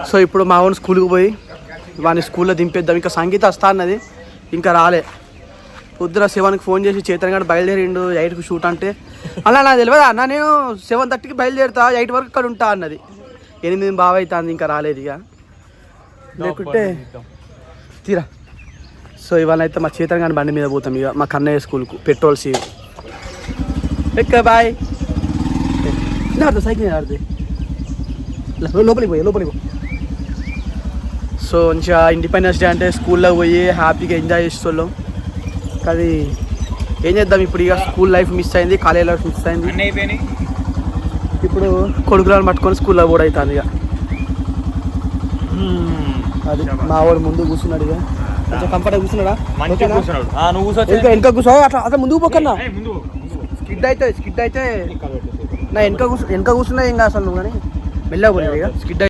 So ఇప్పుడు మా own స్కూల్కి పోయి వాడిని స్కూల్లో దింపేద్దాం. ఇంకా సంగీత వస్తా అన్నది, ఇంకా రాలే. పొద్దున 7కి ఫోన్ చేసి చేతన్ గారు బయలుదేరిండు 8కి షూట్ అంటే, అలా నాకు తెలియదు అన్న, నేను 7:30కి బయలుదేరుతా 8 వరకు ఇక్కడ ఉంటా అన్నది. 8 బాగా అవుతుంది, ఇంకా రాలేదు. ఇక లేకుంటే తీరా. సో ఇవాళ అయితే మా చేతన్ గారి బండి మీద పోతాం ఇక మా కన్నయ్య స్కూల్కు. పెట్రోల్ సీవ్ ఎక్క బాయ్ సైకిల్ ఆడుతుంది లోపలికి పోయి. సో మంచిగా ఇండిపెండెన్స్ డే అంటే స్కూల్లో పోయి హ్యాపీగా ఎంజాయ్ చేస్తున్నాం. అది ఏం చేద్దాం ఇప్పుడు, ఇక స్కూల్ లైఫ్ మిస్ అయింది, కాలేజ్ లైఫ్ మిస్ అయింది. ఇప్పుడు కొడుకులను పట్టుకొని స్కూల్లో కూడా అవుతుంది. ఇక అది మా వాడు ముందు కూర్చున్నాడు, ఇక కొంచెం కంఫర్ట్గా కూర్చున్నాడా, వెనక కూర్చో, అట్లా ముందుకు పోకన్నా స్కిడ్ అయితే నా వెనక కూర్చున్నా ఏం కాదు అసలు నువ్వు, కానీ మెల్లగా పోయినాడు ఇక స్కిడ్.